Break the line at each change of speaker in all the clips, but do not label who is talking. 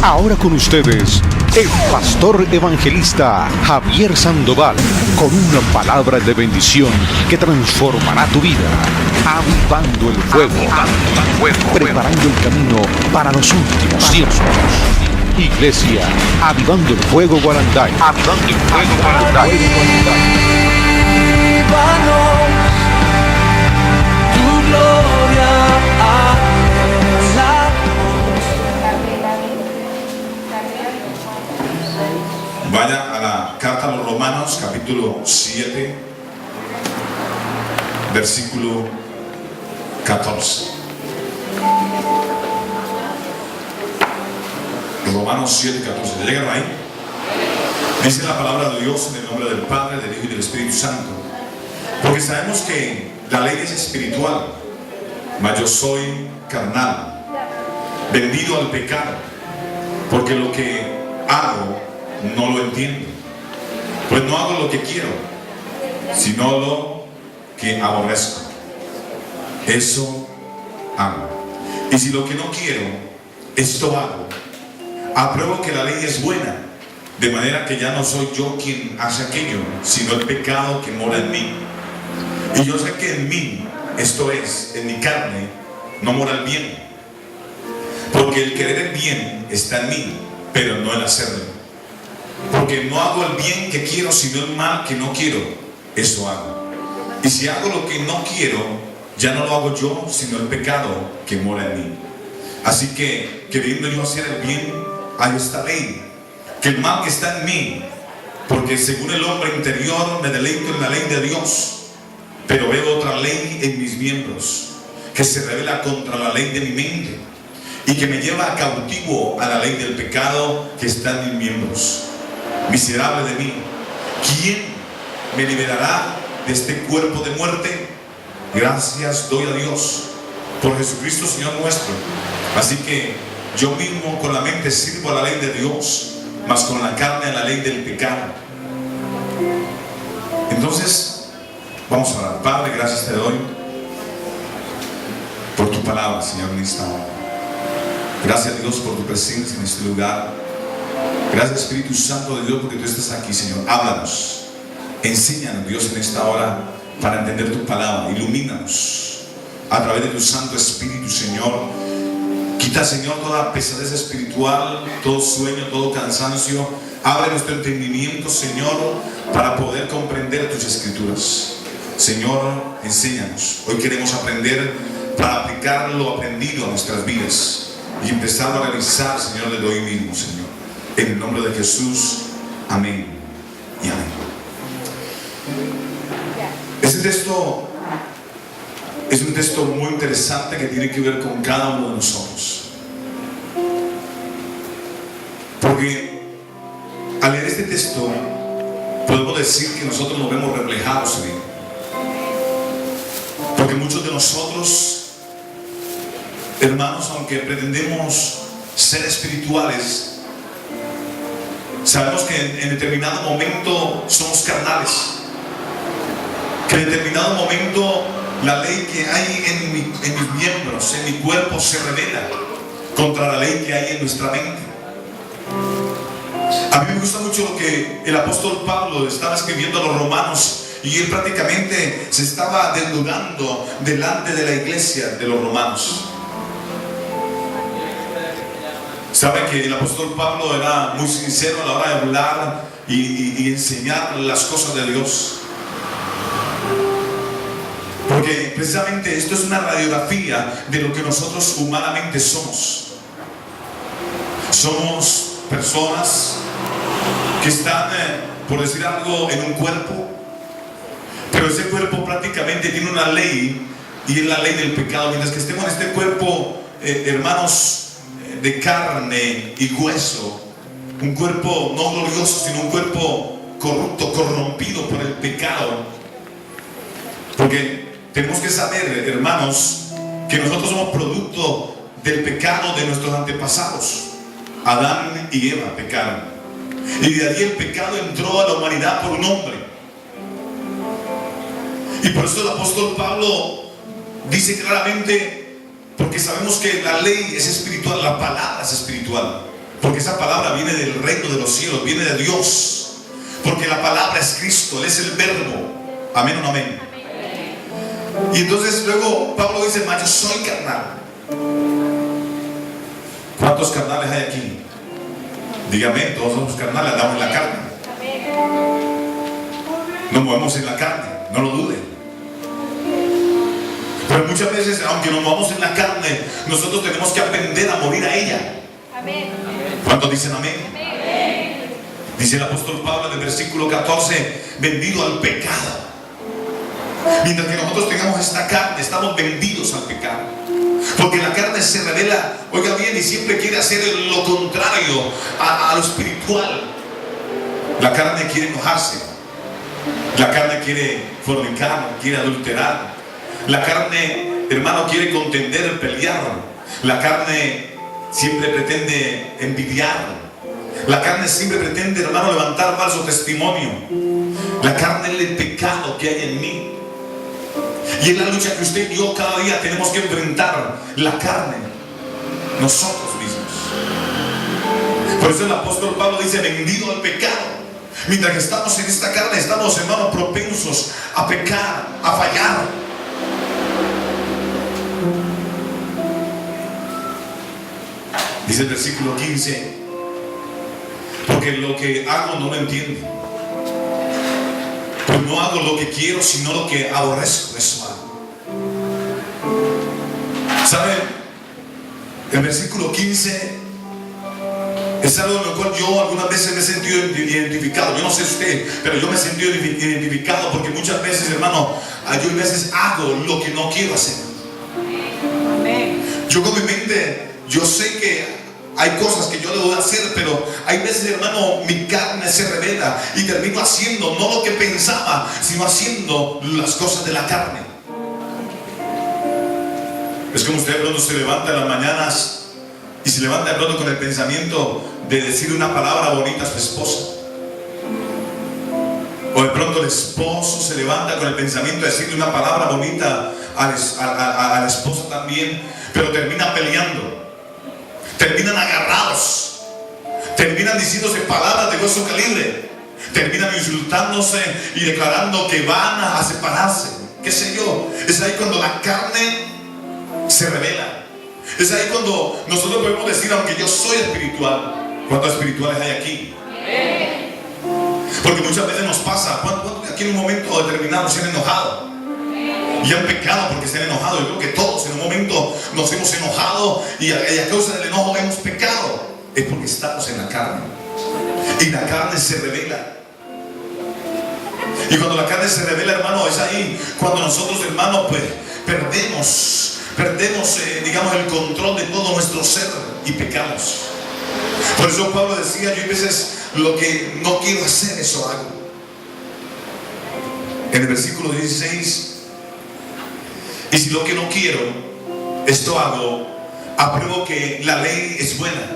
Ahora con ustedes, el pastor evangelista Javier Sandoval, con una palabra de bendición que transformará tu vida, avivando el fuego, preparando el camino para los últimos tiempos. Iglesia, Avivando el Fuego Guaranday. Avivando el Fuego Guaranday.
Tu gloria
Vaya a la carta a los Romanos, capítulo 7, versículo 14. Romanos 7, 14. ¿Ya llegaron ahí? Dice la palabra de Dios en el nombre del Padre, del Hijo y del Espíritu Santo. Porque sabemos que la ley es espiritual, mas yo soy carnal, vendido al pecado, porque lo que hago no lo entiendo. Pues no hago lo que quiero, sino lo que aborrezco. Eso hago. Y si lo que no quiero, esto hago, apruebo que la ley es buena, de manera que ya no soy yo quien hace aquello, sino el pecado que mora en mí. Y yo sé que en mí, esto es, en mi carne, no mora el bien. Porque el querer el bien está en mí, pero no el hacerlo. Porque no hago el bien que quiero, sino el mal que no quiero. Eso hago. Y si hago lo que no quiero, ya no lo hago yo, sino el pecado que mora en mí. Así que, queriendo yo hacer el bien, hay esta ley, que el mal que está en mí, porque según el hombre interior me deleito en la ley de Dios, pero veo otra ley en mis miembros, que se revela contra la ley de mi mente, y que me lleva cautivo a la ley del pecado que está en mis miembros. Miserable de mí, ¿quién me liberará de este cuerpo de muerte? Gracias doy a Dios por Jesucristo Señor nuestro. Así que yo mismo con la mente sirvo a la ley de Dios, mas con la carne a la ley del pecado. Entonces vamos a orar. Padre, gracias te doy por tu palabra, Señor, en esta hora. Gracias, Dios, por tu presencia en este lugar. Gracias, Espíritu Santo de Dios, porque tú estás aquí, Señor. Háblanos, enséñanos, Dios, en esta hora para entender tu palabra. Ilumínanos a través de tu Santo Espíritu, Señor. Quita, Señor, toda pesadez espiritual, todo sueño, todo cansancio. Abre nuestro entendimiento, Señor, para poder comprender tus escrituras. Señor, enséñanos. Hoy queremos aprender para aplicar lo aprendido a nuestras vidas y empezar a realizar, Señor, desde hoy mismo, Señor. En el nombre de Jesús, amén y amén. Este texto es un texto muy interesante que tiene que ver con cada uno de nosotros. Porque al leer este texto podemos decir que nosotros nos vemos reflejados en él. Porque muchos de nosotros, hermanos, aunque pretendemos ser espirituales, sabemos que en determinado momento somos carnales, que en determinado momento la ley que hay en mis miembros, en mi cuerpo, se revela contra la ley que hay en nuestra mente. A mí me gusta mucho lo que el apóstol Pablo estaba escribiendo a los romanos, y él prácticamente se estaba desnudando delante de la iglesia de los romanos. Sabe que el apóstol Pablo era muy sincero a la hora de hablar y enseñar las cosas de Dios. Porque precisamente esto es una radiografía de lo que nosotros humanamente somos. Somos personas que están, por decir algo, en un cuerpo, pero ese cuerpo prácticamente tiene una ley, y es la ley del pecado. Mientras que estemos en este cuerpo, hermanos, de carne y hueso, un cuerpo no glorioso, sino un cuerpo corrupto, corrompido por el pecado. Porque tenemos que saber, hermanos, que nosotros somos producto del pecado de nuestros antepasados. Adán y Eva pecaron, y de ahí el pecado entró a la humanidad por un hombre. Y por eso el apóstol Pablo dice claramente, porque sabemos que la ley es espiritual, la palabra es espiritual. Porque esa palabra viene del reino de los cielos, viene de Dios. Porque la palabra es Cristo, Él es el verbo. Amén o no amén. Y entonces luego Pablo dice, yo soy carnal. ¿Cuántos carnales hay aquí? Dígame, todos somos carnales, andamos en la carne. Nos movemos en la carne, no lo dude. Pero muchas veces, aunque nos movamos en la carne, nosotros tenemos que aprender a morir a ella. ¿Cuántos dicen amén? Dice el apóstol Pablo en el versículo 14, vendido al pecado. Mientras que nosotros tengamos esta carne, estamos vendidos al pecado. Porque la carne se revela, oiga bien, y siempre quiere hacer lo contrario a lo espiritual. La carne quiere enojarse. La carne quiere fornicar, quiere adulterar. La carne, hermano, quiere contender, pelear. La carne siempre pretende envidiar. La carne siempre pretende, hermano, levantar falso testimonio. La carne es el pecado que hay en mí. Y es la lucha que usted y yo cada día tenemos que enfrentar. La carne, nosotros mismos. Por eso el apóstol Pablo dice, vendido al pecado. Mientras que estamos en esta carne, estamos, hermanos, propensos a pecar, a fallar. Dice el versículo 15, porque lo que hago no lo entiendo. Pues no hago lo que quiero, sino lo que aborrezco, eso hago. ¿Saben? El versículo 15 es algo en lo cual yo algunas veces me he sentido identificado. Yo no sé usted, pero yo me he sentido identificado porque muchas veces, hermano, yo a veces hago lo que no quiero hacer. Yo con mi mente, yo sé que hay cosas que yo debo hacer, pero hay veces, hermano, mi carne se revela y termino haciendo no lo que pensaba, sino haciendo las cosas de la carne. Es como usted de pronto se levanta en las mañanas y se levanta de pronto con el pensamiento de decir una palabra bonita a su esposa. O de pronto el esposo se levanta con el pensamiento de decirle una palabra bonita a la esposa también, pero termina peleando. Terminan agarrados, terminan diciéndose palabras de grueso calibre, terminan insultándose y declarando que van a separarse, qué sé yo. Es ahí cuando la carne se revela. Es ahí cuando nosotros podemos decir, aunque yo soy espiritual, ¿cuántos espirituales hay aquí? Porque muchas veces nos pasa, ¿cuántos aquí en un momento determinado se han enojado? Y han pecado porque se han enojado. Yo creo que todos en un momento nos hemos enojado y a causa del enojo hemos pecado. Es porque estamos en la carne. Y la carne se revela. Y cuando la carne se revela, hermano, es ahí cuando nosotros, hermano, pues perdemos, digamos, el control de todo nuestro ser y pecamos. Por eso Pablo decía, yo a veces lo que no quiero hacer, eso hago. En el versículo 16, y si lo que no quiero, esto hago, apruebo que la ley es buena.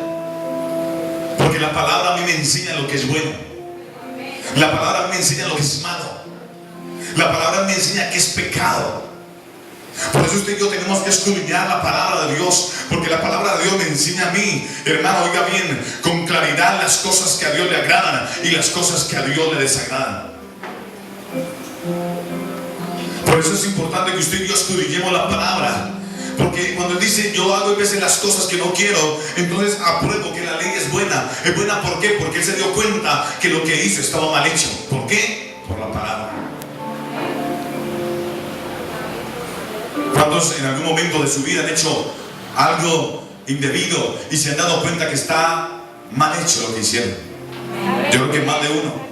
Porque la palabra a mí me enseña lo que es bueno. La palabra a mí me enseña lo que es malo. La palabra me enseña que es pecado. Por eso usted y yo tenemos que escudriñar la palabra de Dios. Porque la palabra de Dios me enseña a mí, hermano, oiga bien, con claridad las cosas que a Dios le agradan y las cosas que a Dios le desagradan. Por eso es importante que usted y yo escudriñemos la palabra. Porque cuando él dice yo hago a veces las cosas que no quiero, entonces apruebo que la ley es buena. ¿Es buena por qué? Porque él se dio cuenta que lo que hizo estaba mal hecho. ¿Por qué? Por la palabra. ¿Cuántos en algún momento de su vida han hecho algo indebido y se han dado cuenta que está mal hecho lo que hicieron? Yo creo que más de uno.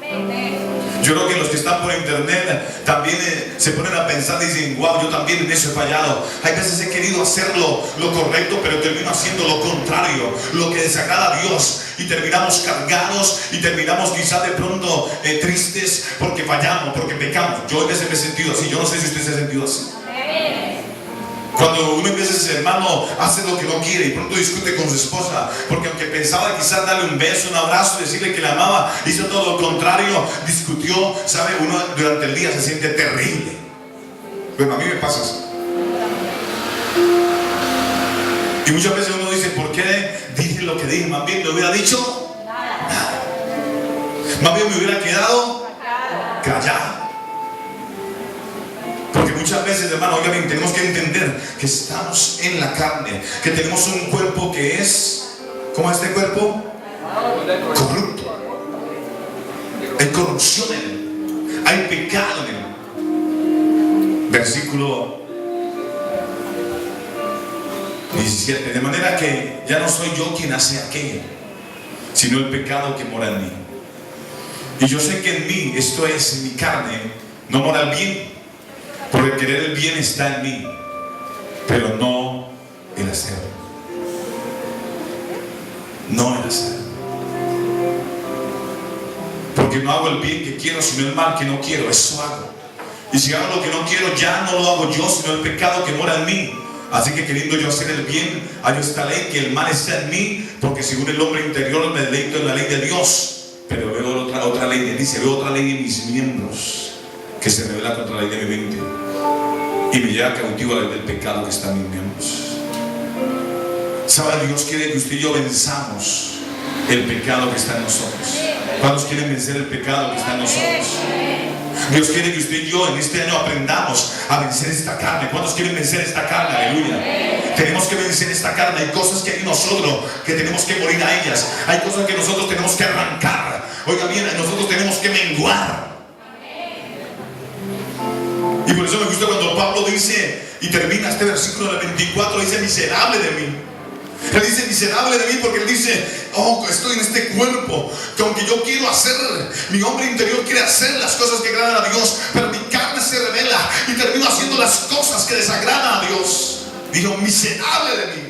Yo creo que los que están por internet también se ponen a pensar y dicen, wow, yo también en eso he fallado. Hay veces he querido hacerlo lo correcto, pero termino haciendo lo contrario, lo que desagrada a Dios. Y terminamos cargados y terminamos quizás de pronto tristes porque fallamos, porque pecamos. Yo a veces me he sentido así, yo no sé si usted se ha sentido así. Cuando uno a veces, hermano, hace lo que no quiere y pronto discute con su esposa, porque aunque pensaba quizás darle un beso, un abrazo, decirle que la amaba, hizo todo lo contrario, discutió, sabe, uno durante el día se siente terrible. Bueno, a mí me pasa así. Y muchas veces uno dice, ¿por qué dije lo que dije, más bien no hubiera dicho nada. Más bien me hubiera quedado callado. Porque muchas veces, hermano, obviamente tenemos que entender que estamos en la carne, que tenemos un cuerpo que es, ¿cómo es este cuerpo? Corrupto. Hay corrupción en él, hay pecado en él. Versículo 17. De manera que ya no soy yo quien hace aquello, sino el pecado que mora en mí. Y yo sé que en mí, esto es, en mi carne, no mora el bien, porque el querer el bien está en mí, pero no el hacerlo. No el hacerlo. Porque no hago el bien que quiero, sino el mal que no quiero, eso hago. Y si hago lo que no quiero, ya no lo hago yo, sino el pecado que mora en mí. Así que queriendo yo hacer el bien, hay esta ley, que el mal está en mí, porque según el hombre interior me deleito en la ley de Dios. Pero veo otra ley, dice, veo otra ley en mis miembros, que se revela contra la ley de mi mente, y me lleva cautivo a la ley del pecado que está en mis miembros. ¿Sabe? Dios quiere que usted y yo venzamos el pecado que está en nosotros. ¿Cuántos quieren vencer el pecado que está en nosotros? Dios quiere que usted y yo en este año aprendamos a vencer esta carne. ¿Cuántos quieren vencer esta carne? Aleluya. Tenemos que vencer esta carne. Hay cosas que hay en nosotros que tenemos que morir a ellas. Hay cosas que nosotros tenemos que arrancar. Oiga bien, nosotros tenemos que menguar. Y por eso me gusta cuando Pablo dice, y termina este versículo del 24, dice, miserable de mí. Él dice, miserable de mí, porque él dice, oh, estoy en este cuerpo que aunque yo quiero hacer, mi hombre interior quiere hacer las cosas que agradan a Dios, pero mi carne se revela y termino haciendo las cosas que desagradan a Dios. Dijo, miserable de mí.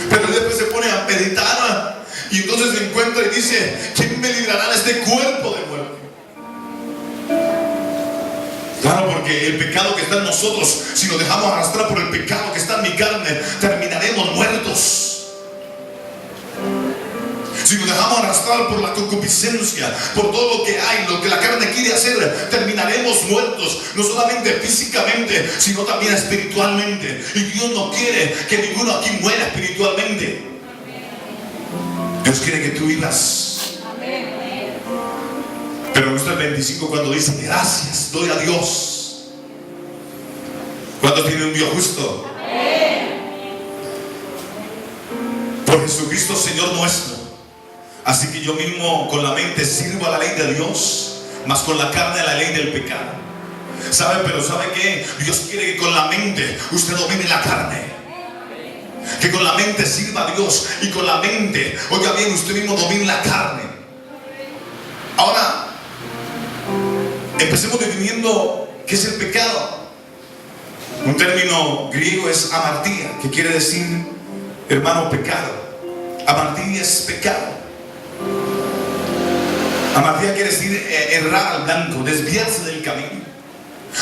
Pero él después se pone a meditar y entonces se encuentra y dice, ¿quién me librará de este cuerpo de muerte? Claro, porque el pecado que está en nosotros, si nos dejamos arrastrar por el pecado que está en mi carne, terminaremos muertos. Si nos dejamos arrastrar por la concupiscencia, por todo lo que hay, lo que la carne quiere hacer, terminaremos muertos, no solamente físicamente, sino también espiritualmente. Y Dios no quiere que ninguno aquí muera espiritualmente. Dios quiere que tú vivas. Pero me gusta el 25 cuando dice, gracias doy a Dios. ¿Cuántos tiene un Dios justo? Por Jesucristo Señor nuestro. Así que yo mismo con la mente sirvo a la ley de Dios, mas con la carne a la ley del pecado. ¿Sabe? Pero ¿sabe qué? Dios quiere que con la mente usted domine la carne, que con la mente sirva a Dios, y con la mente, oiga bien, usted mismo domine la carne. Ahora empecemos definiendo qué es el pecado. Un término griego es amartía, que quiere decir, hermano, pecado. Amartía es pecado. Amartía quiere decir errar al blanco, desviarse del camino.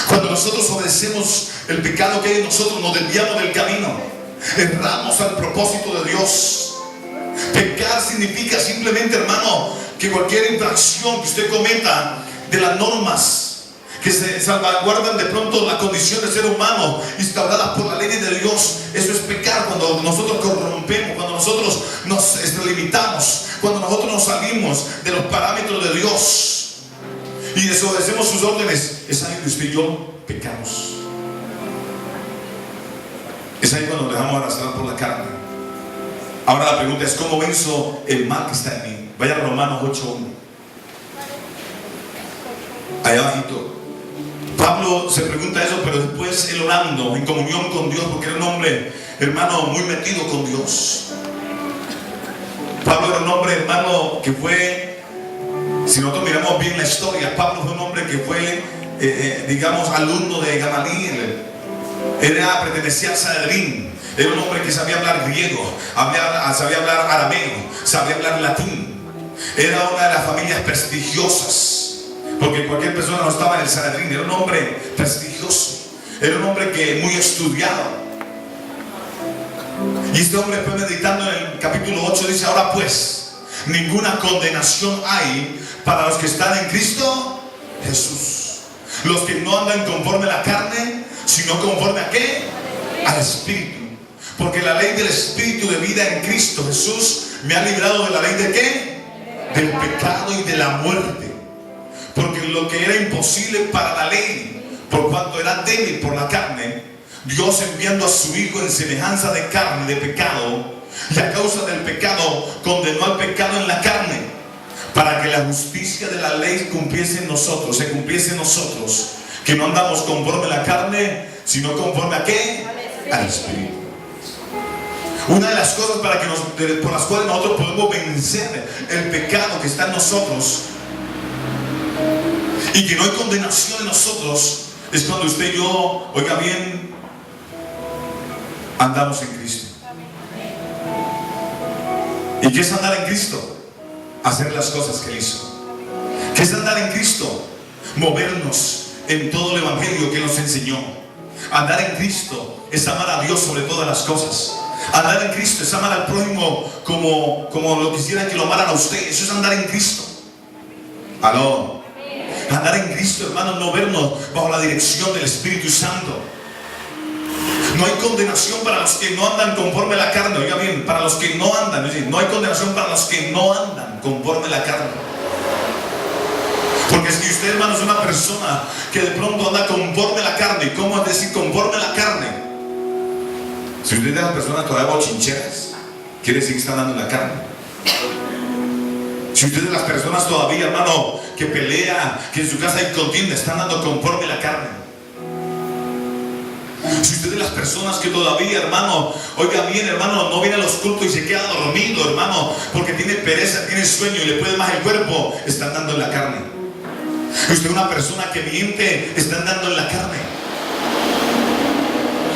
Cuando nosotros obedecemos el pecado que hay en nosotros, nos desviamos del camino, erramos al propósito de Dios. Pecar significa simplemente, hermano, que cualquier infracción que usted cometa de las normas que se salvaguardan de pronto la condición de ser humano instauradas por la ley de Dios, eso es pecar. Cuando nosotros corrompemos, cuando nosotros nos extralimitamos, cuando nosotros nos salimos de los parámetros de Dios y desobedecemos sus órdenes, es ahí que usted y yo pecamos. Es ahí cuando nos dejamos arrastrar por la carne. Ahora la pregunta es, ¿cómo venzo el mal que está en mí? Vaya a Romanos 8:1. Allá abajito. Pablo se pregunta eso, pero después él orando en comunión con Dios, porque era un hombre, hermano, muy metido con Dios. Pablo era un hombre, hermano, que fue, si nosotros miramos bien la historia, Pablo fue un hombre que fue, digamos, alumno de Gamaliel. Pertenecía al Sanedrín. Era un hombre que sabía hablar griego, sabía hablar arameo, sabía hablar latín. Era una de las familias prestigiosas, porque cualquier persona no estaba en el Sanedrín. Era un hombre prestigioso, era un hombre que muy estudiado. Y este hombre fue meditando en el capítulo 8, dice, ahora pues, ninguna condenación hay para los que están en Cristo Jesús, los que no andan conforme a la carne, sino conforme a ¿qué? Al Espíritu. Porque la ley del Espíritu de vida en Cristo Jesús me ha librado de la ley de ¿qué? Del pecado y de la muerte. Porque lo que era imposible para la ley, por cuanto era débil por la carne, Dios enviando a su Hijo en semejanza de carne, de pecado, y a causa del pecado condenó al pecado en la carne, para que la justicia de la ley cumpliese en nosotros, se cumpliese en nosotros, que no andamos conforme a la carne, sino conforme a ¿qué? Al Espíritu. Una de las cosas por las cuales nosotros podemos vencer el pecado que está en nosotros y que no hay condenación en nosotros es cuando usted y yo, oiga bien, andamos en Cristo. ¿Y qué es andar en Cristo? Hacer las cosas que Él hizo. ¿Qué es andar en Cristo? Movernos en todo el evangelio que Él nos enseñó. Andar en Cristo es amar a Dios sobre todas las cosas. Andar en Cristo es amar al prójimo como lo quisiera que lo amaran a usted. Eso es andar en Cristo. Aló. Andar en Cristo, hermanos, no vernos bajo la dirección del Espíritu Santo. No hay condenación para los que no andan conforme a la carne. Oiga bien, para los que no andan, no hay condenación para los que no andan conforme a la carne. Porque si usted, hermano, es una persona que de pronto anda conforme a la carne, ¿cómo es decir conforme a la carne? Si usted es de las personas todavía bochincheras, quiere decir que está andando en la carne. Si usted es de las personas todavía, hermano, que pelea, que en su casa hay contienda, está andando conforme a la carne. Si usted es de las personas que todavía, hermano, oiga bien, hermano, no viene a los cultos y se queda dormido, hermano, porque tiene pereza, tiene sueño y le puede más el cuerpo, está andando en la carne. Si usted es una persona que miente, está andando en la carne.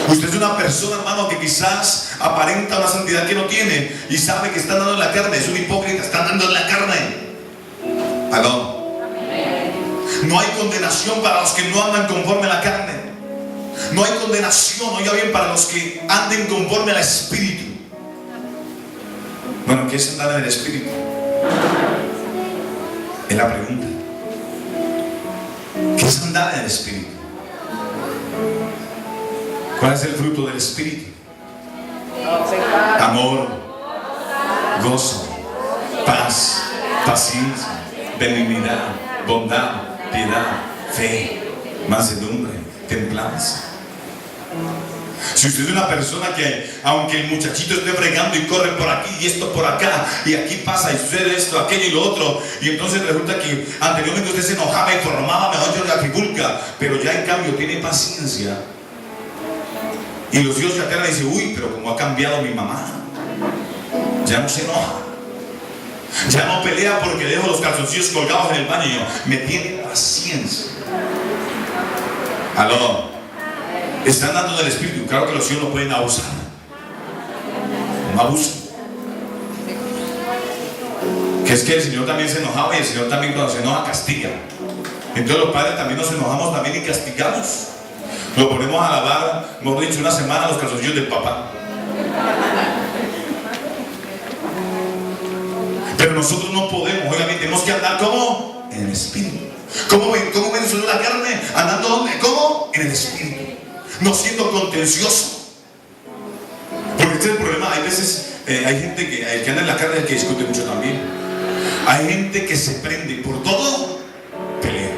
Usted es una persona, hermano, que quizás aparenta una santidad que no tiene y sabe que está andando en la carne, es un hipócrita, está andando en la carne. ¿Aló? No hay condenación para los que no andan conforme a la carne. No hay condenación, oiga bien, para los que anden conforme al Espíritu. Bueno, ¿qué es andar en el Espíritu? Es la pregunta. ¿Qué es andar en el Espíritu? ¿Cuál es el fruto del Espíritu? Amor, gozo, paz, paciencia, benignidad, bondad, piedad, fe, mansedumbre, templanza. Si usted es una persona que, aunque el muchachito esté fregando y corre por aquí y esto por acá y aquí pasa y sucede esto, aquello y lo otro, y entonces resulta que anteriormente usted se enojaba y formaba mejor yo la trifulca, pero ya en cambio tiene paciencia, y los hijos se aterran y dicen, uy, pero como ha cambiado mi mamá, ya no se enoja, ya no pelea porque dejo los calzoncillos colgados en el baño, me tiene paciencia. Aló. Están dando del Espíritu. Claro que los hijos no pueden abusar. No abusan. Que es que el Señor también se enojaba y el Señor también cuando se enoja castiga. Entonces los padres también nos enojamos también y castigamos. Lo ponemos a lavar, mejor dicho, una semana los calzoncillos del papá. Pero nosotros no podemos, obviamente tenemos que andar como en el Espíritu. ¿Cómo venció la carne? Andando ¿dónde? ¿Cómo? En el Espíritu. No siendo contencioso. Porque este es el problema. Hay veces, hay gente que anda en la carne, que discute mucho también. Hay gente que se prende por todo, pelea.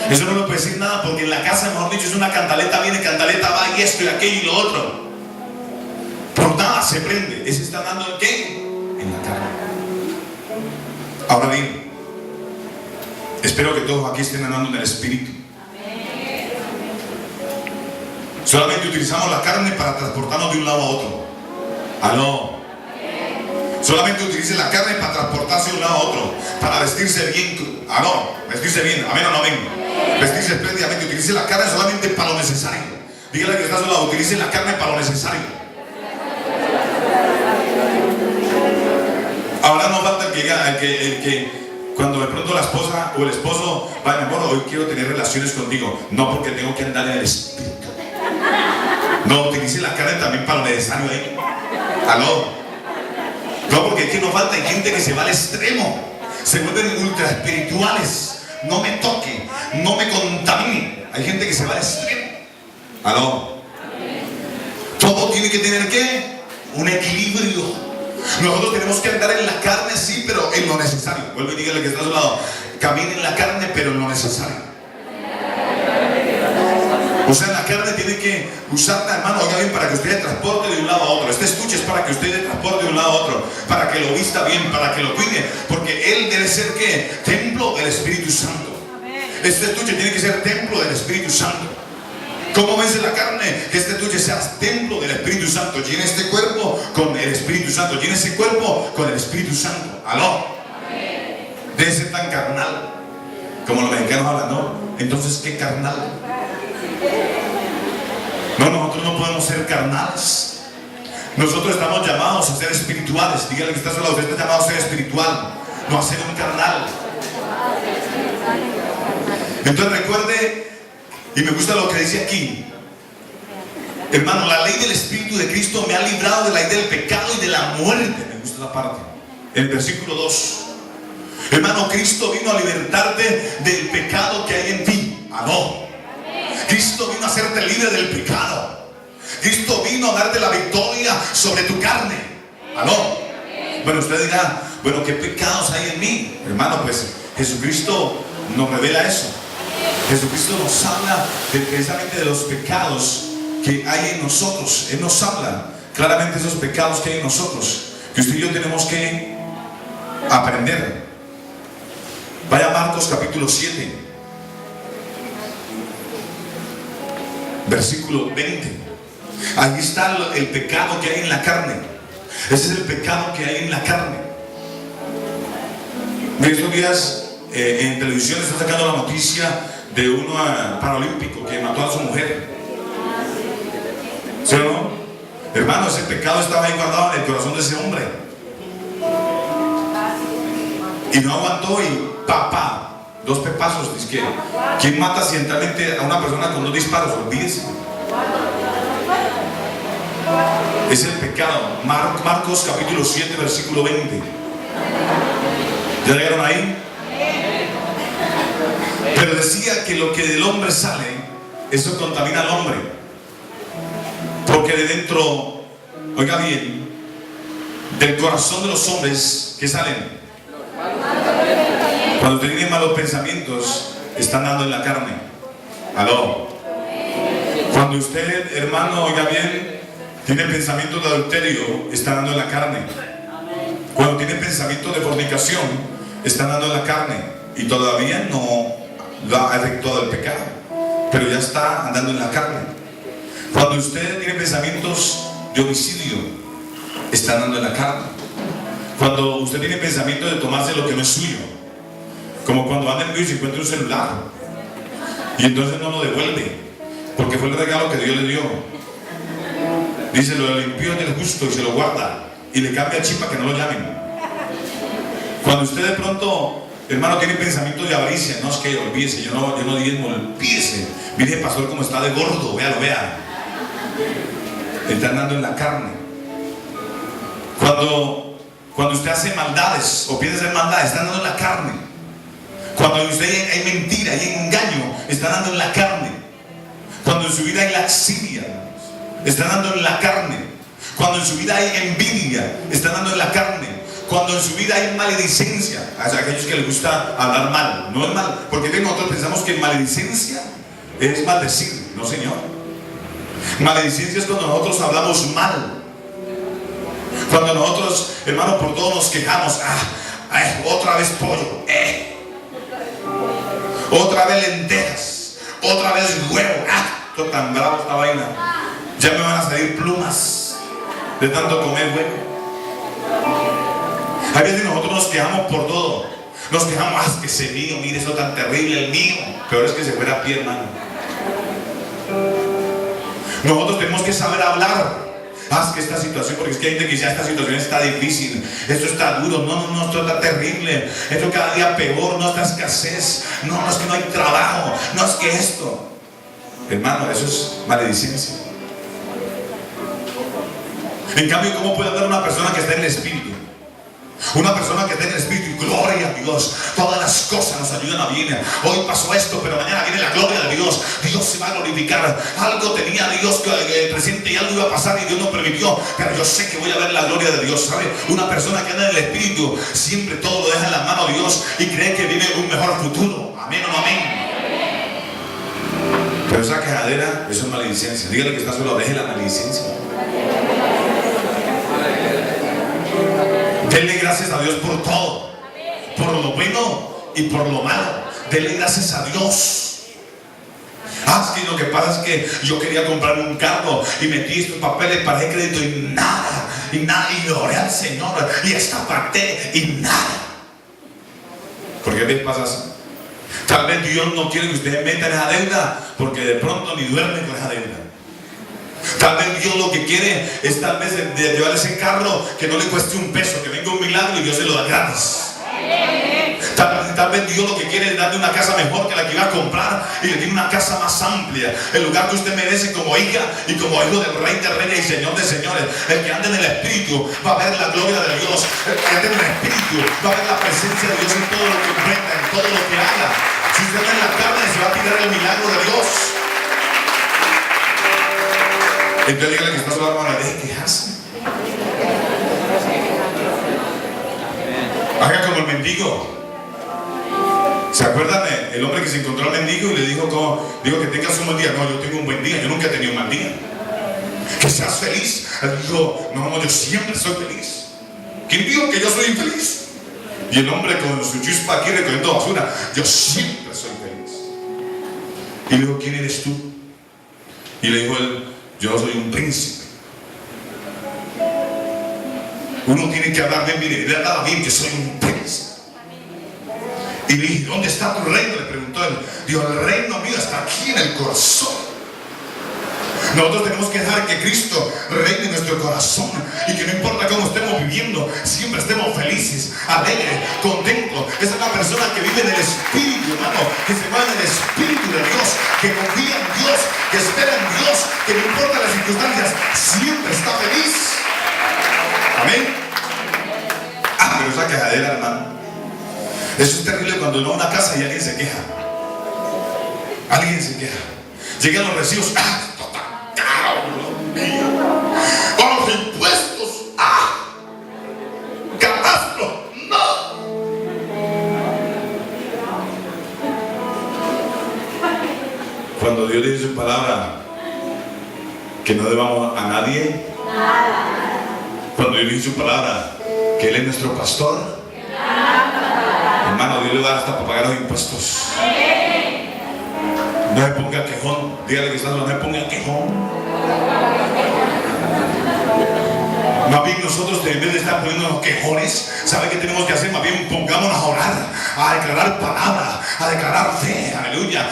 Eso no me puede decir nada, porque en la casa, mejor dicho, es una cantaleta, viene, cantaleta va, y esto y aquello y lo otro. Por nada se prende. Ese está andando en ¿qué? En la carne. Ahora bien, espero que todos aquí estén andando en el Espíritu. Solamente utilizamos la carne para transportarnos de un lado a otro. Aló. Solamente utilicen la carne para transportarse de un lado a otro, para vestirse bien. Aló, vestirse bien. Amén o no amén. Vestirse espléndidamente. Utilicen la carne solamente para lo necesario. Dígale que está a su lado, utilicen la carne para lo necesario. Ahora no falta el que cuando de pronto la esposa o el esposo va, mi amor, hoy quiero tener relaciones contigo. No, porque tengo que andar en el Espíritu. No, utilice la carne también para lo necesario ahí. Aló. No, porque es que no falta, hay gente que se va al extremo. Se vuelven ultra espirituales. No me toque, no me contamine. Hay gente que se va al extremo. Aló. Todo tiene que tener ¿qué? Un equilibrio. Nosotros tenemos que andar en la carne, sí, pero en lo necesario. Vuelve y dígale que está a su lado: camine en la carne, pero en lo necesario. O sea, la carne tiene que usarla, hermano, oiga bien, para que usted transporte de un lado a otro. Este estuche es para que usted transporte de un lado a otro, para que lo vista bien, para que lo cuide, porque él debe ser ¿qué? Templo del Espíritu Santo. Este estuche tiene que ser templo del Espíritu Santo. ¿Cómo vence la carne? Que este estuche sea templo del Espíritu Santo. Llene este cuerpo con el Espíritu Santo. Llene ese cuerpo con el Espíritu Santo. Aló. Debe ser tan carnal como los mexicanos hablan, ¿no? Entonces, ¿qué carnal? No, nosotros no podemos ser carnales. Nosotros estamos llamados a ser espirituales. Dígale que está a su lado: usted está llamado a ser espiritual, no a ser un carnal. Entonces recuerde, y me gusta lo que dice aquí, hermano, la ley del Espíritu de Cristo me ha librado de la ley del pecado y de la muerte. Me gusta la parte, el versículo 2. Hermano, Cristo vino a libertarte del pecado que hay en ti. Amén. Cristo vino a hacerte libre del pecado. Cristo vino a darte la victoria sobre tu carne. Aló. Bueno, usted dirá: bueno, ¿qué pecados hay en mí? Hermano, pues Jesucristo nos revela eso. Jesucristo nos habla precisamente de los pecados que hay en nosotros. Él nos habla claramente de esos pecados que hay en nosotros, que usted y yo tenemos que aprender. Vaya a Marcos capítulo 7, versículo 20. Ahí está el pecado que hay en la carne. Ese es el pecado que hay en la carne. En estos días en televisión está sacando la noticia de uno paralímpico que mató a su mujer. ¿Sí o no? Hermano, ese pecado estaba ahí guardado en el corazón de ese hombre. Y no aguantó y papá, 2 pepazos. Dice que ¿quién mata accidentalmente a una persona con 2 disparos? Olvídese. Es el pecado. Marcos capítulo 7, versículo 20. ¿Ya llegaron ahí? Pero decía que lo que del hombre sale, eso contamina al hombre. Porque de dentro, oiga bien, del corazón de los hombres, ¿qué salen? Cuando tienen malos pensamientos, están dando en la carne. Aló. Cuando usted, hermano, oiga bien, tiene pensamientos de adulterio, está dando en la carne. Cuando tiene pensamientos de fornicación, está dando en la carne. Y todavía no lo ha efectuado el pecado, pero ya está andando en la carne. Cuando usted tiene pensamientos de homicidio, está andando en la carne. Cuando usted tiene pensamientos de tomarse lo que no es suyo, como cuando anda en vivo y se encuentra un celular y entonces no lo devuelve porque fue el regalo que Dios le dio. Dice: lo limpió del justo y se lo guarda y le cambia chip para que no lo llamen. Cuando usted de pronto, hermano, tiene pensamientos de avaricia, no es que olvídese, yo no diezmo, olvídese. Mire, pastor, como está de gordo, véalo, vea. Está andando en la carne. Cuando usted hace maldades o piensa hacer maldades, está andando en la carne. Cuando en usted hay mentira, hay engaño, está andando en la carne. Cuando en su vida hay laxidia, está andando en la carne. Cuando en su vida hay envidia, está andando en la carne. Cuando en su vida hay maledicencia, a aquellos que les gusta hablar mal, no es mal, porque nosotros pensamos que maledicencia es maldecir. No, señor. Maledicencia es cuando nosotros hablamos mal. Cuando nosotros, hermano, por todo nos quejamos. Otra vez pollo, otra vez lentejas, otra vez huevo. Esto tan bravo esta vaina. Ya me van a salir plumas de tanto comer huevo. A veces nosotros nos quejamos por todo. Nos quejamos: que ese mío, mire eso tan terrible, el mío. Peor es que se fuera a pie, hermano. Nosotros tenemos que saber hablar. Que esta situación, porque es que hay gente que dice: esta situación está difícil, esto está duro, no, esto está terrible, esto cada día peor, no, esta escasez, no, es que no hay trabajo, no, es que esto. Hermano, eso es maledicencia. En cambio, ¿cómo puede hablar una persona que está en el Espíritu? Una persona que tenga el Espíritu y gloria a Dios, todas las cosas nos ayudan a bien. Hoy pasó esto, pero mañana viene la gloria de Dios. Dios se va a glorificar. Algo tenía Dios presente y algo iba a pasar y Dios no permitió, pero yo sé que voy a ver la gloria de Dios, ¿sabe? Una persona que anda en el Espíritu siempre todo lo deja en la mano de Dios y cree que vive un mejor futuro. Amén o no amén. Pero esa quejadera, eso es maledicencia. Dígale que está solo, deje la maledicencia. Denle gracias a Dios por todo, por lo bueno y por lo malo. Denle gracias a Dios. Es que lo que pasa es que yo quería comprarme un carro y metí estos papeles para el crédito y nada, y oré al Señor y esta parte y nada. ¿Por qué les pasa así? Tal vez Dios no quiere que ustedes metan esa deuda porque de pronto ni duermen con esa deuda. Tal vez Dios lo que quiere es tal vez de llevar ese carro que no le cueste un peso, que venga un milagro y Dios se lo da gratis. Tal vez Dios lo que quiere es darle una casa mejor que la que iba a comprar y le tiene una casa más amplia, el lugar que usted merece como hija y como hijo del Rey de Reyes y Señor de Señores. El que ande en el Espíritu va a ver la gloria de Dios. El que ande en el Espíritu va a ver la presencia de Dios en todo lo que emprenda, en todo lo que haga. Si usted anda en la carne, se va a tirar el milagro de Dios. Entonces dígale que está solo, hermano, deje quejarse. Haga como el mendigo. ¿Se acuerdan el hombre que se encontró al mendigo y le dijo, digo que tengas un buen día? No, yo tengo un buen día, yo nunca he tenido un mal día. Que seas feliz. Él dijo, no, yo siempre soy feliz. ¿Quién dijo que yo soy infeliz? Y el hombre con su chispa aquí recogiendo basura, yo siempre soy feliz. Y le dijo, ¿quién eres tú? Y le dijo él, yo soy un príncipe. Uno tiene que hablar bien, mire, le hablaba bien que soy un príncipe. Y le dije, ¿dónde está tu reino? Le preguntó él. Dijo, el reino mío está aquí en el corazón. Nosotros tenemos que dejar que Cristo reine en nuestro corazón y que no importa cómo estemos viviendo, siempre estemos felices, alegres, contentos. Esa es una persona que vive en el Espíritu, hermano, que se mueve en el Espíritu de Dios, que confía en Dios, que espera en Dios, que no importa las circunstancias, siempre está feliz. Amén. Pero esa quejadera, hermano, eso es terrible cuando uno va a una casa y alguien se queja. Alguien se queja. Llegan los recibos. Esto está caro, Dios mío. O los impuestos. Catastro. No. Cuando Dios dice su palabra que no debamos a nadie. Cuando Dios dice su palabra que Él es nuestro pastor. Hermano, Dios le va a dar hasta para pagar los impuestos. No se ponga quejón. Dígale que está, no se ponga quejón. Más bien nosotros, en vez de estar poniéndonos quejones, ¿sabe qué tenemos que hacer? Más bien pongámonos a orar, a declarar palabra, a declarar fe. Aleluya.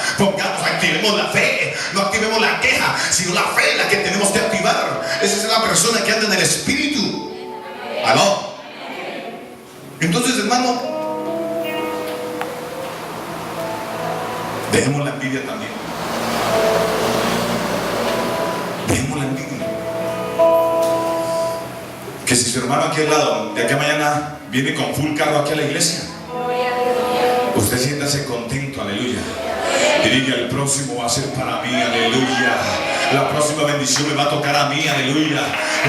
Activemos la fe. No activemos la queja, sino la fe la que tenemos que activar. Esa es la persona que anda en el Espíritu. ¿Aló? Entonces, hermano, dejemos la envidia también. Dejemos la envidia. Que si su hermano aquí al lado, de aquí a mañana, viene con full carro aquí a la iglesia, usted siéntase contento, aleluya. Y diga, el próximo va a ser para mí, aleluya. La próxima bendición me va a tocar a mí, aleluya.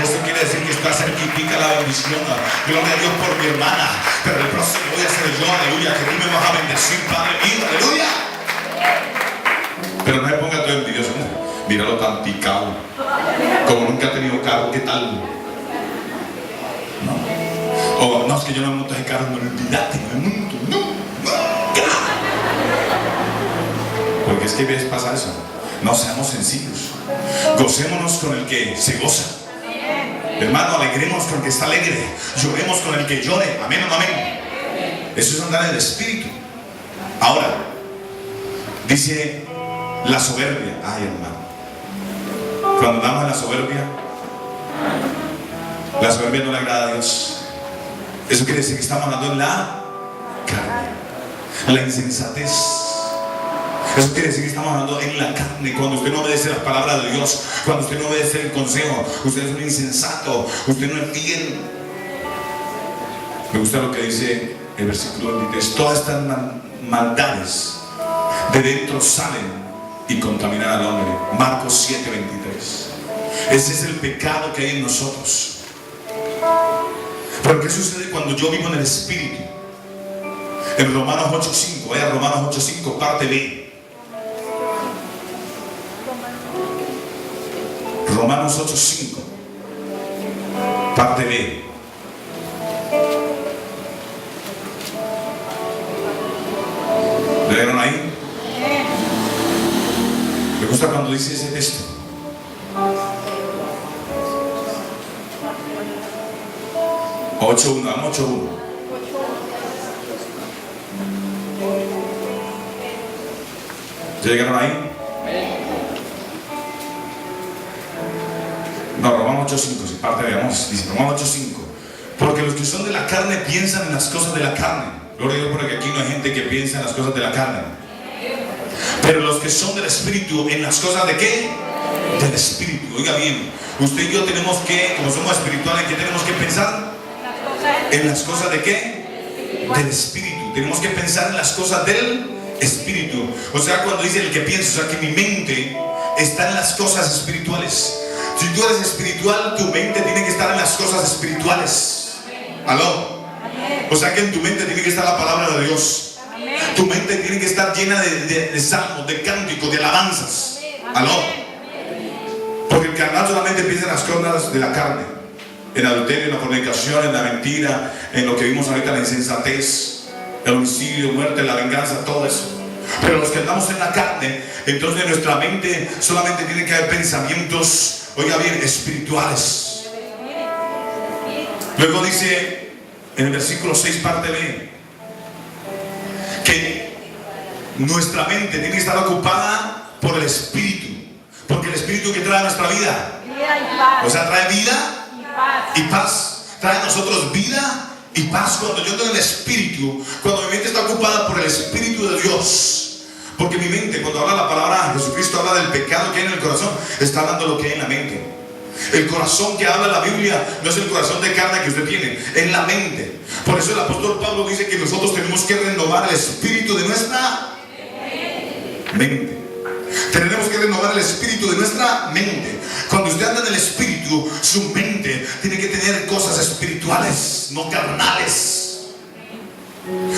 Esto quiere decir que está cerquitica la bendición. Gloria a Dios por mi hermana. Pero el próximo voy a ser yo, aleluya. Que tú me vas a bendecir, Padre mío, aleluya. Pero no se ponga todo envidioso. Míralo tan picado. Como nunca ha tenido carro, ¿qué tal? No. O no, es que yo no me monto ese carro, no me olvidaste, no me monto, no. Porque es que ves pasa eso. No seamos sencillos. Gocémonos con el que se goza. Hermano, alegremos con el que está alegre. Lloremos con el que llore. Amén o no amén. Eso es andar en el Espíritu. Ahora, dice la soberbia. Ay, hermano. Cuando andamos en la soberbia no le agrada a Dios. Eso quiere decir que estamos andando en la carne. La insensatez. Eso quiere decir que estamos hablando en la carne. Cuando usted no obedece las palabras de Dios, cuando usted no obedece el consejo, usted es un insensato, usted no es fiel. Me gusta lo que dice el versículo 23. Todas estas maldades de dentro salen y contaminan al hombre. Marcos 7:23. Ese es el pecado que hay en nosotros. Pero ¿qué sucede cuando yo vivo en el Espíritu? En Romanos 8:5, vaya Romanos 8:5, parte B. Romanos 8:5, parte B. ¿Leyeron ahí? Me gusta cuando dice ese texto. Vamos 8:1. ¿Ya llegaron ahí? No, Romanos 8:5, si parte veamos, dice Romanos 8:5. Porque los que son de la carne piensan en las cosas de la carne. Gloria a Dios, porque aquí no hay gente que piensa en las cosas de la carne. Pero los que son del Espíritu, ¿en las cosas de qué? Del Espíritu. Oiga bien, usted y yo tenemos que, como somos espirituales, ¿qué tenemos que pensar? ¿En las cosas de qué? Del Espíritu. Tenemos que pensar en las cosas del Espíritu. O sea, cuando dice el que piensa, o sea, que mi mente está en las cosas espirituales. Si tú eres espiritual, tu mente tiene que estar en las cosas espirituales. ¿Aló? O sea que en tu mente tiene que estar la palabra de Dios. Tu mente tiene que estar llena de salmos, de cánticos, de alabanzas. ¿Aló? Porque el carnal solamente piensa en las cosas de la carne. En adulterio, en la fornicación, en la mentira, en lo que vimos ahorita, la insensatez, el homicidio, muerte, la venganza, todo eso. Pero los que andamos en la carne, entonces en nuestra mente solamente tiene que haber pensamientos, oiga bien, espirituales. Luego dice en el versículo 6, parte B, que nuestra mente tiene que estar ocupada por el Espíritu. Porque el Espíritu que trae a nuestra vida, o sea, trae vida y paz. Trae a nosotros vida y paz. Cuando yo tengo el Espíritu, cuando mi mente está ocupada por el Espíritu de Dios. Porque mi mente, cuando habla la palabra, Jesucristo habla del pecado que hay en el corazón, está hablando de lo que hay en la mente. El corazón que habla la Biblia no es el corazón de carne que usted tiene, es la mente. Por eso el apóstol Pablo dice que nosotros tenemos que renovar el espíritu de nuestra mente. Tenemos que renovar el espíritu de nuestra mente. Cuando usted anda en el espíritu, su mente tiene que tener cosas espirituales, no carnales.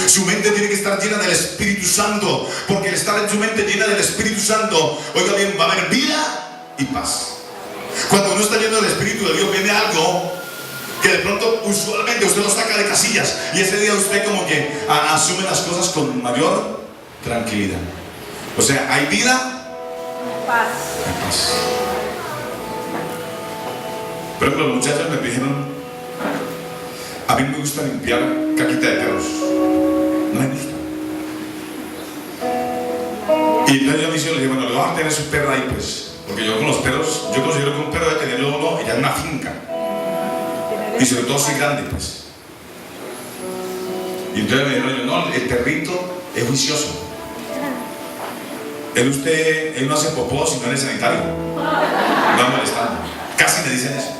Su mente tiene que estar llena del Espíritu Santo, porque al estar en su mente llena del Espíritu Santo, oiga bien, va a haber vida y paz. Cuando uno está lleno del Espíritu de Dios, viene algo que de pronto usualmente usted lo saca de casillas, y ese día usted como que asume las cosas con mayor tranquilidad. O sea, hay vida, paz. Por ejemplo, los muchachos me dijeron, a mí me gusta limpiar caquita de perros. No me gusta. Y entonces yo me dije, bueno, le vamos a tener su perro ahí, pues. Porque yo con los perros, yo considero que un perro debe tenerlo uno ya en una finca. Y sobre todo si grande, pues. Y entonces me dijeron, no, el perrito es juicioso. Él no hace popó si no es sanitario. No molestando. Casi me dicen eso.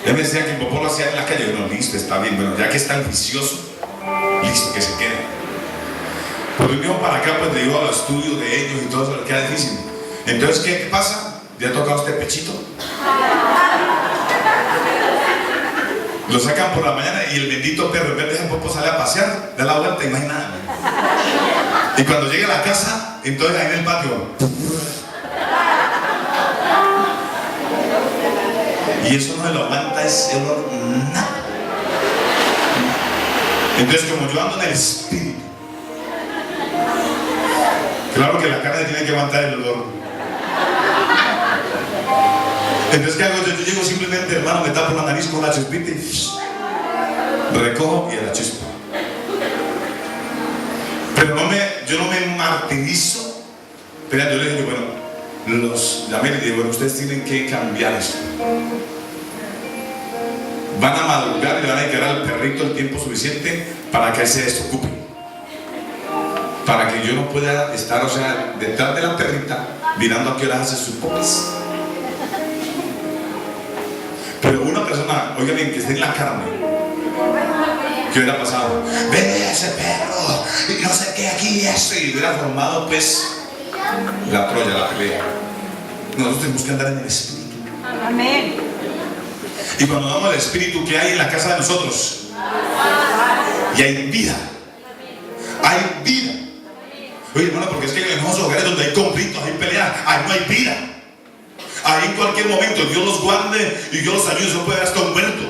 Él me decía que el popó lo hacía en la calle. Bueno, listo, está bien. Bueno, ya que es tan juicioso, listo, que se quede. Cuando venimos para acá, pues le digo a los estudios de ellos y todo eso, le queda difícil. Entonces, ¿qué pasa? ¿Ya ha tocado este pechito? Lo sacan por la mañana y el bendito perro, en vez de dejar popó, sale a pasear, da la vuelta y no hay nada. Y cuando llega a la casa, entonces ahí en el patio. Y eso no se lo aguanta ese olor, nada. Entonces, como yo ando en el espíritu, claro que la carne tiene que aguantar el olor. Entonces, ¿qué hago? Yo llego simplemente, hermano, me tapo la nariz con la chispita y recojo y a la chispa. Pero yo no me martirizo. Pero yo le digo, bueno, llamé y le digo, bueno, ustedes tienen que cambiar esto. Van a madrugar y le van a dedicar al perrito el tiempo suficiente para que él se desocupe. Para que yo no pueda estar, o sea, detrás de la perrita mirando a qué hora hace sus popes. Pero una persona persona, oiga bien, que esté en la carne, ¿qué hubiera pasado? Ve ese perro, y no sé qué aquí y eso, y hubiera formado pues la Troya, la pelea. Nosotros tenemos que andar en el Espíritu.
Amén.
Y cuando damos el Espíritu, ¿qué hay en la casa de nosotros? Y hay vida. Hay vida. Oye, hermano, porque es que en esos hogares donde hay conflictos, hay peleas, ahí no hay vida. Ahí en cualquier momento Dios los guarde y Dios los ayude, eso puede hasta un muerto.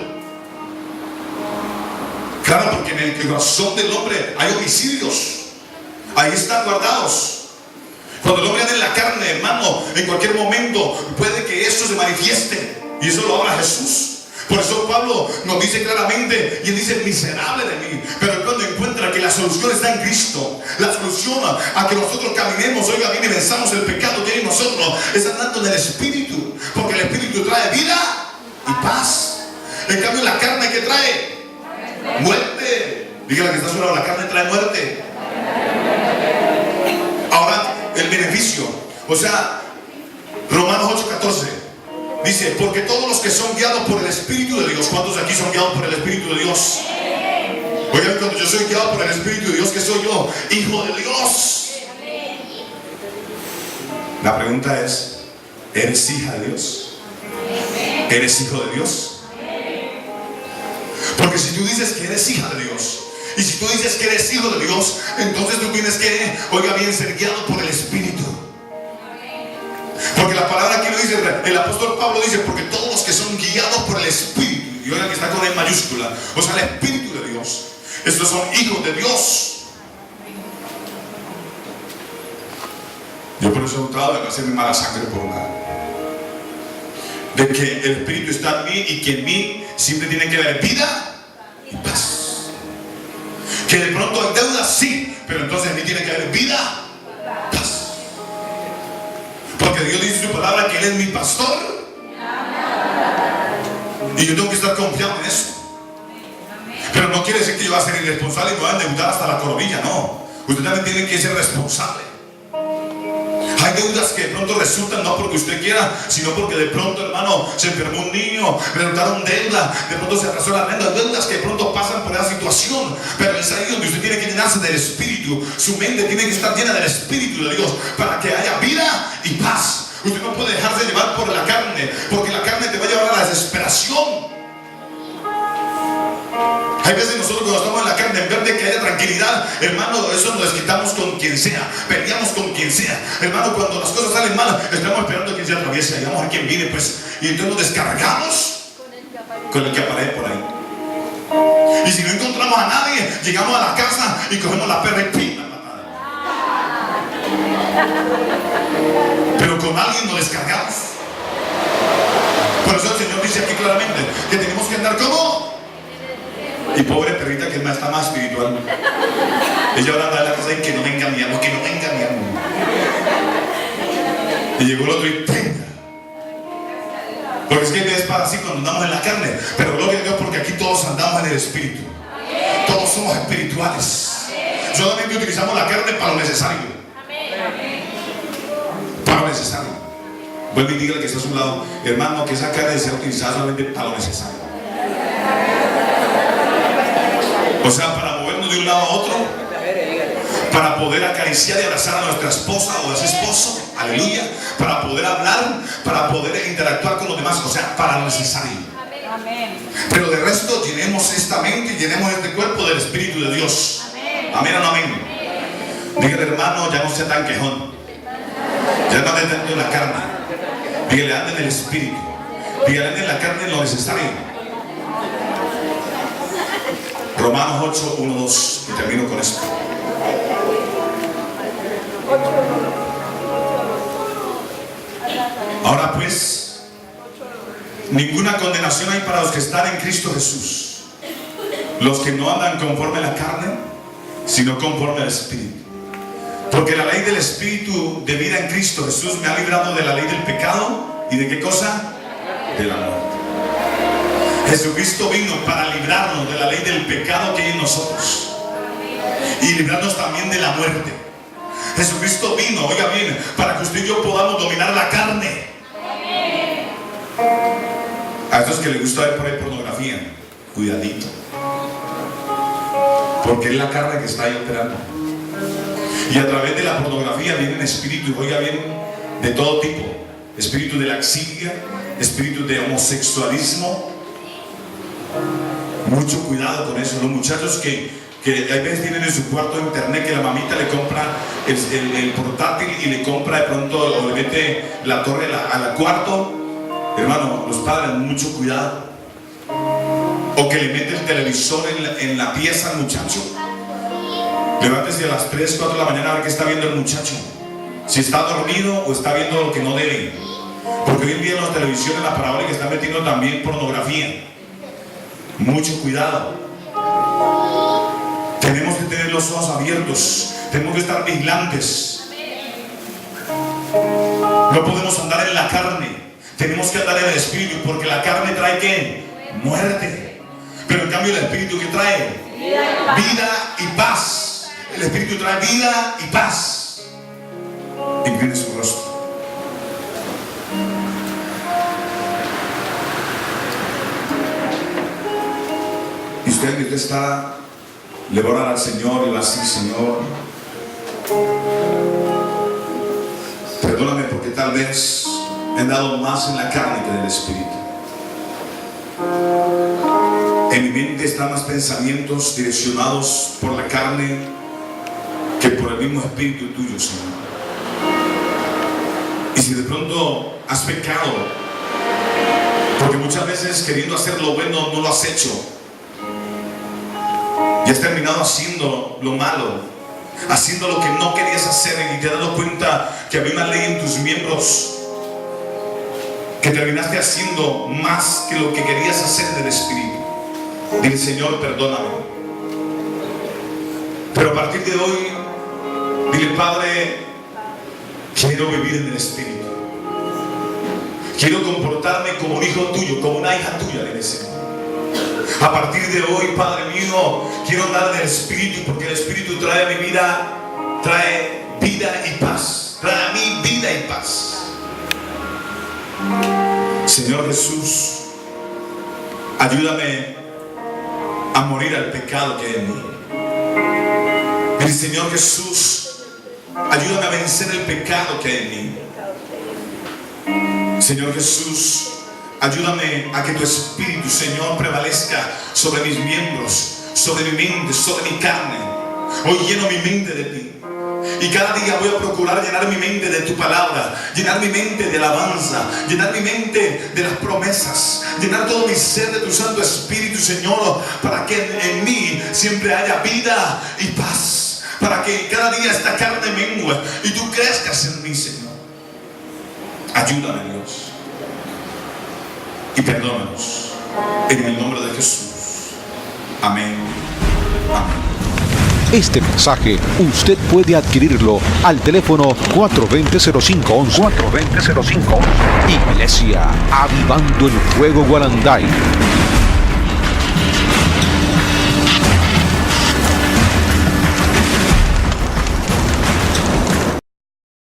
Claro, porque en el corazón del hombre hay homicidios. Ahí están guardados. Cuando el hombre anda en la carne, hermano, en cualquier momento puede que esto se manifieste. Y eso lo habla Jesús. Por eso Pablo nos dice claramente, y él dice, miserable de mí. Pero cuando encuentra que la solución está en Cristo, la solución a que nosotros caminemos, oiga bien, y venzamos el pecado que hay en nosotros, es andando en el Espíritu. Porque el Espíritu trae vida y paz. En cambio la carne, ¿qué trae? Muerte. Dígale que está a su lado, la carne trae muerte. Ahora, el beneficio, o sea, Romanos 8:14 dice, porque todos los que son guiados por el Espíritu de Dios, ¿cuántos de aquí son guiados por el Espíritu de Dios? Oigan, cuando yo soy guiado por el Espíritu de Dios, ¿qué soy yo? Hijo de Dios. La pregunta es, ¿eres hija de Dios? ¿Eres hijo de Dios? Porque si tú dices que eres hija de Dios, y si tú dices que eres hijo de Dios, entonces tú tienes que, oiga bien, ser guiado por el Espíritu. Porque la palabra aquí lo dice, el apóstol Pablo dice, porque todos los que son guiados por el Espíritu, y oigan que está con E mayúscula, o sea, el Espíritu de Dios, estos son hijos de Dios. Yo por eso he tratado de no hacerme mala sangre por nada. De que el Espíritu está en mí y que en mí siempre tiene que haber vida y paz. Que de pronto hay deudas, sí, pero entonces en mí tiene que haber vida, paz. Porque Dios dice en su palabra que Él es mi pastor. Y yo tengo que estar confiado en eso. Pero no quiere decir que yo voy a ser irresponsable y me voy a endeudar hasta la coronilla, no. Usted también tiene que ser responsable. Hay deudas que de pronto resultan no porque usted quiera, sino porque de pronto, hermano, se enfermó un niño, resultaron deuda, de pronto se atrasó la renta, deudas que de pronto pasan por esa situación. Pero es ahí donde usted tiene que llenarse del Espíritu. Su mente tiene que estar llena del Espíritu de Dios para que haya vida y paz. Usted no puede dejarse llevar por la carne, porque la carne te va a llevar a la desesperación. Hay veces nosotros cuando estamos en la carne, en vez de que haya tranquilidad, hermano, eso nos desquitamos con quien sea, peleamos con quien sea. Hermano, cuando las cosas salen mal, estamos esperando a quien se atraviese, digamos a quien viene, pues, y entonces nos descargamos con el que aparece por ahí. Y si no encontramos a nadie, llegamos a la casa y cogemos la perra y ¡pim! La patada. Pero con alguien nos descargamos. Por eso el Señor dice aquí claramente que tenemos que andar como. Y pobre perrita que está más espiritual. Ella ahora anda en la casa y que no venga mi amo, que no venga mi amo. Y llegó el otro y ¡tenga! Porque es que es para así cuando andamos en la carne. Pero gloria a Dios porque aquí todos andamos en el Espíritu. Todos somos espirituales. Solamente utilizamos la carne para lo necesario. Para lo necesario. Vuelve y dígale que está a su lado, hermano, que esa carne sea utilizada solamente para lo necesario. O sea, para movernos de un lado a otro, para poder acariciar y abrazar a nuestra esposa o a ese esposo, aleluya, para poder hablar, para poder interactuar con los demás, o sea, para lo necesario. Pero de resto, llenemos esta mente y llenemos este cuerpo del Espíritu de Dios. Amén o no amén. Dígale, hermano, ya no sea tan quejón, ya no ande tanto en la carne. Dígale, ande en el Espíritu. Dígale, ande en la carne en lo necesario. Romanos 8, 1, 2, y termino con esto. Ahora pues, ninguna condenación hay para los que están en Cristo Jesús, los que no andan conforme a la carne, sino conforme al Espíritu. Porque la ley del Espíritu de vida en Cristo Jesús me ha librado de la ley del pecado y de ¿qué cosa? De la muerte. Jesucristo vino para librarnos de la ley del pecado que hay en nosotros y librarnos también de la muerte. Jesucristo vino, oiga bien, para que usted y yo podamos dominar la carne. A estos que les gusta ver por ahí pornografía, cuidadito, porque es la carne que está ahí operando. Y a través de la pornografía vienen espíritus, oiga bien, de todo tipo: espíritus de laxidia, espíritus de homosexualismo. Mucho cuidado con eso. Los muchachos que a veces tienen en su cuarto internet, que la mamita le compra el portátil y le compra de pronto, o le mete la torre al cuarto. Hermano, los padres, mucho cuidado. O que le mete el televisor en la pieza al muchacho. Levántese a las 3, 4 de la mañana a ver qué está viendo el muchacho, si está dormido o está viendo lo que no debe. Porque hoy en día en las televisiones, la parabólica, están metiendo también pornografía. Mucho cuidado. Tenemos que tener los ojos abiertos, tenemos que estar vigilantes. No podemos andar en la carne, tenemos que andar en el espíritu, porque la carne trae ¿qué? Muerte. Pero en cambio el espíritu, ¿qué trae? Vida y paz. El espíritu trae vida y paz. Incline su rostro. Y usted está, le va a orar al Señor y va a decir: Señor, perdóname porque tal vez he andado más en la carne que en el espíritu. En mi mente están más pensamientos direccionados por la carne que por el mismo espíritu tuyo, Señor. Y si de pronto has pecado, porque muchas veces queriendo hacer lo bueno no lo has hecho, y has terminado haciendo lo malo, haciendo lo que no querías hacer, y te has dado cuenta que había una ley en tus miembros, que terminaste haciendo más que lo que querías hacer del espíritu. Dile: Señor, perdóname. Pero a partir de hoy, dile: Padre, quiero vivir en el espíritu, quiero comportarme como un hijo tuyo, como una hija tuya, dile, Señor. A partir de hoy, Padre mío, quiero andar en el espíritu, porque el espíritu trae a mi vida, trae vida y paz, trae a mí vida y paz. Señor Jesús, ayúdame a morir al pecado que hay en mí. El Señor Jesús, ayúdame a vencer el pecado que hay en mí. Señor Jesús, ayúdame a que tu espíritu, Señor, prevalezca sobre mis miembros, sobre mi mente, sobre mi carne. Hoy lleno mi mente de ti, y cada día voy a procurar llenar mi mente de tu palabra, llenar mi mente de alabanza, llenar mi mente de las promesas, llenar todo mi ser de tu Santo Espíritu, Señor, para que en mí siempre haya vida y paz, para que cada día esta carne mengue y tú crezcas en mí, Señor. Ayúdame, Dios, y perdónanos en el nombre de Jesús. Amén. Amén.
Este mensaje usted puede adquirirlo al teléfono 420-0511. 420-0511. Iglesia Avivando el Fuego Guaranday.